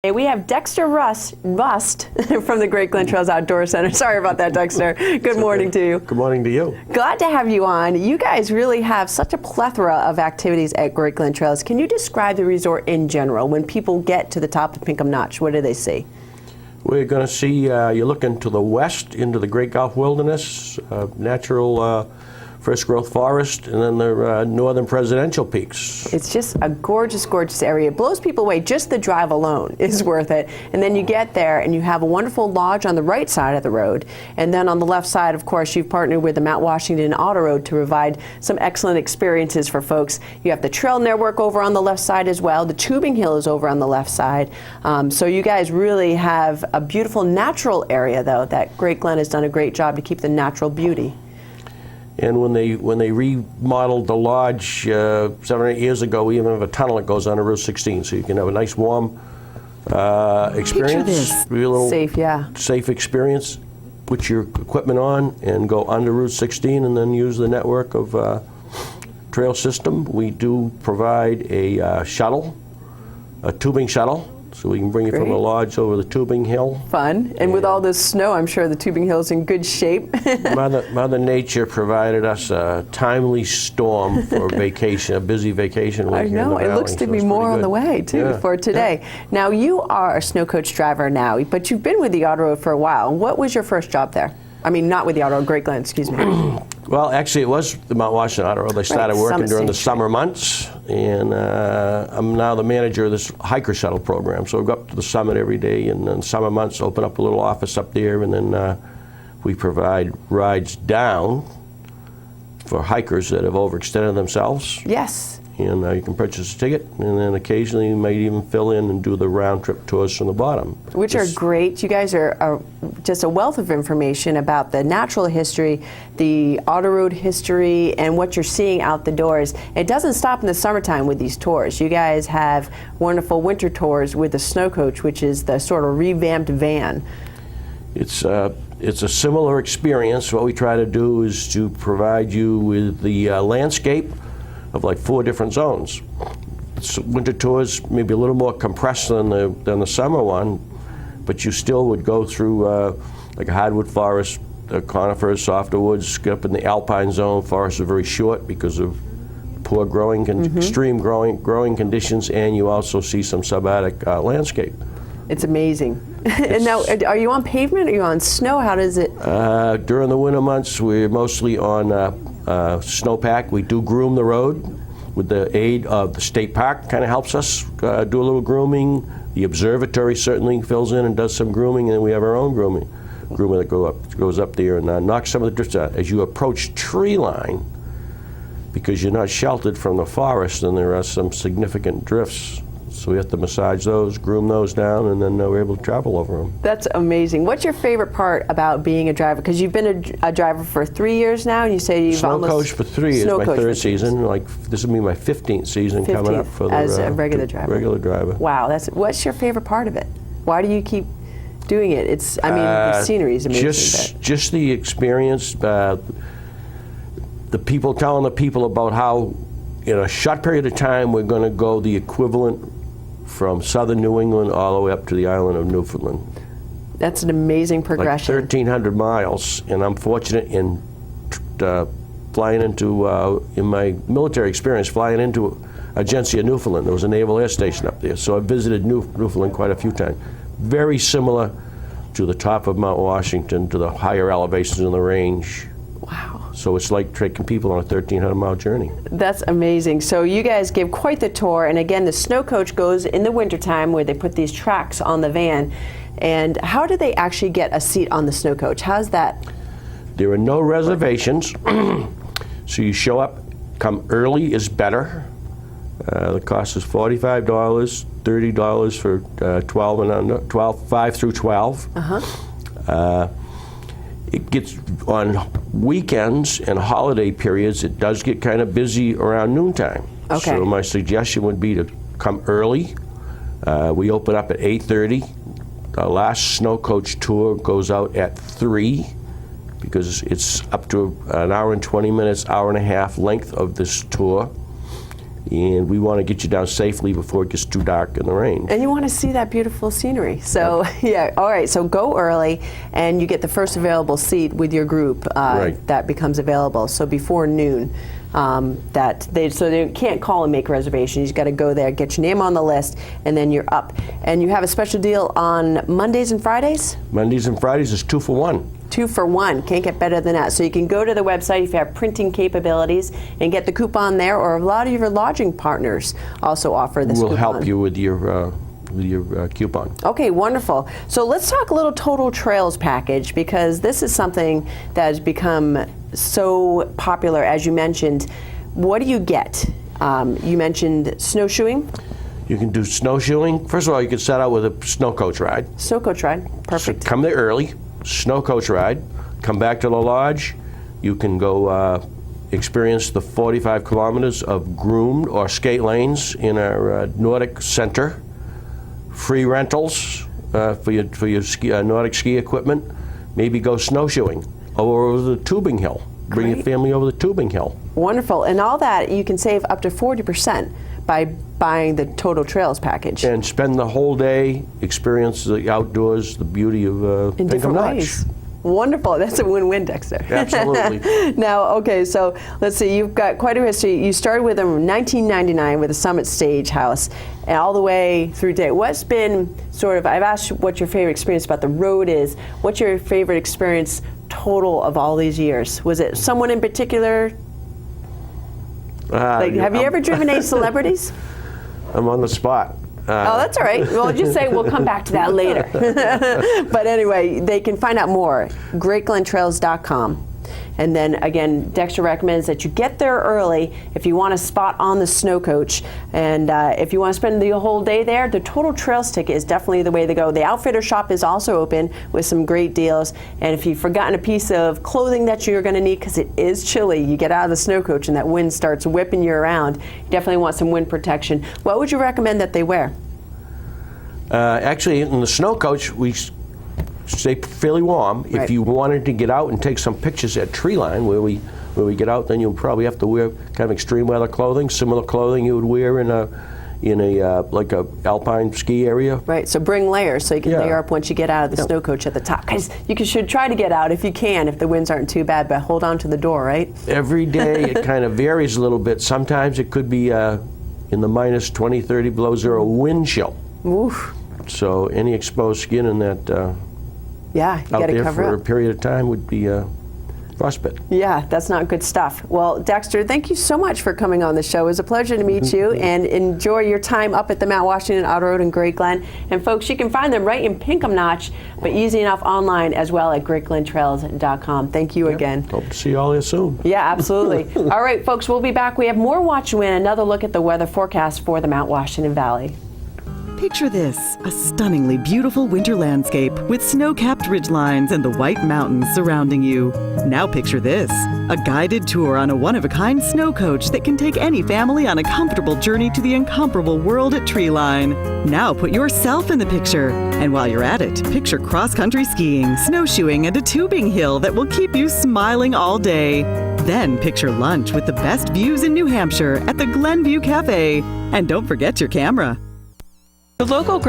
Hey, we have Dexter Rust from the Great Glen Trails Outdoor Center. Sorry about that, Dexter. Good morning to you. Good morning to you. Glad to have you on. You guys really have such a plethora of activities at Great Glen Trails. Can you describe the resort in general? When people get to the top of Pinkham Notch, what do they see? We're going to see, you're looking to the west into the Great Gulf Wilderness, natural first growth forest, and then the northern presidential peaks. It's just a gorgeous, gorgeous area. It blows people away. Just the drive alone is worth it. And then you get there and you have a wonderful lodge on the right side of the road. And then on the left side, of course, you've partnered with the Mount Washington Auto Road to provide some excellent experiences for folks. You have the trail network over on the left side as well. The tubing hill is over on the left side. So you guys really have a beautiful natural area, though, that Great Glen has done a great job to keep the natural beauty. And when they remodeled the lodge 7 or 8 years ago, we even have a tunnel that goes under Route 16, so you can have a nice warm experience. Real safe, yeah. Safe experience. Put your equipment on and go under Route 16, and then use the network of trail system. We do provide a shuttle, a tubing shuttle. So we can bring you from the lodge over the tubing hill. Fun. And with all this snow, I'm sure the tubing hill's in good shape. Mother Nature provided us a timely storm for vacation, a busy vacation week. I know. It looks to be more on the way, too, for today. Yeah. Now, you are a Snowcoach driver now, but you've been with the Auto Road for a while. What was your first job there? I mean, not with the Auto Road, Great Glen, excuse me. Well, actually, it was the Mount Washington Auto Road. I started working during the summer months, and I'm now the manager of this hiker shuttle program. So we go up to the summit every day, and then summer months open up a little office up there, and then we provide rides down for hikers that have overextended themselves. Yes. And you can purchase a ticket, and then occasionally you might even fill in and do the round-trip tours from the bottom. Which are great. You guys are just a wealth of information about the natural history, the Auto Road history, and what you're seeing out the doors. It doesn't stop in the summertime with these tours. You guys have wonderful winter tours with the Snowcoach, which is the sort of revamped van. It's a similar experience. What we try to do is to provide you with the landscape of like 4 different zones. Winter tours maybe a little more compressed than the summer one, but you still would go through like a hardwood forest, conifers, softer woods, get up in the alpine zone. Forests are very short because of poor growing, extreme growing conditions, and you also see some subarctic landscape. It's amazing. And now, are you on pavement? Are you on snow? How does it? During the winter months, we're mostly on snowpack. We do groom the road with the aid of the state park. Kind of helps us do a little grooming. The observatory certainly fills in and does some grooming, and then we have our own groomer that goes up there and knocks some of the drifts out. As you approach tree line, because you're not sheltered from the forest, and there are some significant drifts. So we have to massage those, groom those down, and then we're able to travel over them. That's amazing. What's your favorite part about being a driver? Because you've been a driver for 3 years now, and you say you've Snowcoach for 3 years, my 3rd season. Like this will be my 15th season coming up for as a regular driver. Regular driver. Wow, what's your favorite part of it? Why do you keep doing it? The scenery is amazing. Just the experience. The people telling the people about how in a short period of time we're going to go the equivalent from southern New England all the way up to the island of Newfoundland. That's an amazing progression. Like 1,300 miles, and I'm fortunate in flying into, in my military experience, flying into Agencia, Newfoundland. There was a naval air station up there, so I visited Newfoundland quite a few times. Very similar to the top of Mount Washington, to the higher elevations in the range. Wow. So it's like taking people on a 1,300-mile journey. That's amazing. So you guys give quite the tour, and again, the Snowcoach goes in the wintertime where they put these tracks on the van. And how do they actually get a seat on the Snowcoach? How's that? There are no reservations. So you show up, come early is better. The cost is $45, $30 for 12 and under, 5 through 12. It gets on weekends and holiday periods, it does get kind of busy around noontime. Okay. So my suggestion would be to come early. We open up at 8:30. The last Snowcoach tour goes out at 3 because it's up to an hour and 20 minutes, hour and a half length of this tour. and we want to get you down safely before it gets too dark in the rain. And you want to see that beautiful scenery. So, yeah, all right, so go early, and you get the first available seat with your group that becomes available, so before noon. So they can't call and make a reservation. You just got to go there, get your name on the list, and then you're up. And you have a special deal on Mondays and Fridays? Mondays and Fridays is 2 for 1. 2 for 1. Can't get better than that. So you can go to the website if you have printing capabilities and get the coupon there, or a lot of your lodging partners also offer this coupon. We'll help you with your coupon. Okay, wonderful. So let's talk a little Total Trails package, because this is something that has become so popular, as you mentioned. What do you get? You mentioned snowshoeing. You can do snowshoeing. First of all, you can set out with a Snowcoach ride. Snowcoach ride, perfect. So come there early, Snowcoach ride, come back to the lodge. You can go experience the 45 kilometers of groomed or skate lanes in our Nordic Center. Free rentals for your Nordic ski equipment. Maybe go snowshoeing over the tubing hill. Bring your family over the tubing hill. Wonderful. And all that, you can save up to 40% by buying the Total Trails package. And spend the whole day, experience the outdoors, the beauty of in different ways. Wonderful. That's a win-win, Dexter. Absolutely. Now, okay, so let's see. You've got quite a history. You started with them in 1999 with the Summit Stage House, and all the way through today. What's been sort of, I've asked you what your favorite experience about the road is. What's your favorite experience total of all these years? Was it someone in particular? Have you ever driven any celebrities? I'm on the spot. Oh, that's all right. Well, just say we'll come back to that later. But anyway, they can find out more, greatglentrails.com. And then again, Dexter recommends that you get there early if you want a spot on the Snowcoach. And if you want to spend the whole day there, the Total Trails ticket is definitely the way to go. The Outfitter shop is also open with some great deals. And if you've forgotten a piece of clothing that you're going to need, because it is chilly, you get out of the Snowcoach and that wind starts whipping you around, you definitely want some wind protection. What would you recommend that they wear? Actually, in the Snowcoach, we stay fairly warm. Right. If you wanted to get out and take some pictures at Treeline, where we get out, then you'll probably have to wear kind of extreme weather clothing, similar clothing you would wear in a like a alpine ski area. Right. So bring layers so you can layer up once you get out of the Snowcoach at the top. Because you should try to get out if you can, if the winds aren't too bad, but hold on to the door, right? Every day it kind of varies a little bit. Sometimes it could be in the minus 20, 30 below zero wind chill. Oof. So any exposed skin in that you out got to there cover for up. a period of time would be frostbite. Yeah, that's not good stuff. Well, Dexter, thank you so much for coming on the show. It was a pleasure to meet you, and enjoy your time up at the Mount Washington Auto Road in Great Glen. And folks, you can find them right in Pinkham Notch, but easy enough online as well at greatglentrails.com. Thank you again. Hope to see you all here soon. Yeah, absolutely. All right, folks, we'll be back. We have more Watch and Win, another look at the weather forecast for the Mount Washington Valley. Picture this, a stunningly beautiful winter landscape with snow-capped ridgelines and the white mountains surrounding you. Now picture this, a guided tour on a one-of-a-kind snow coach that can take any family on a comfortable journey to the incomparable world at Treeline. Now put yourself in the picture. And while you're at it, picture cross-country skiing, snowshoeing, and a tubing hill that will keep you smiling all day. Then picture lunch with the best views in New Hampshire at the Glen View Cafe. And don't forget your camera. The local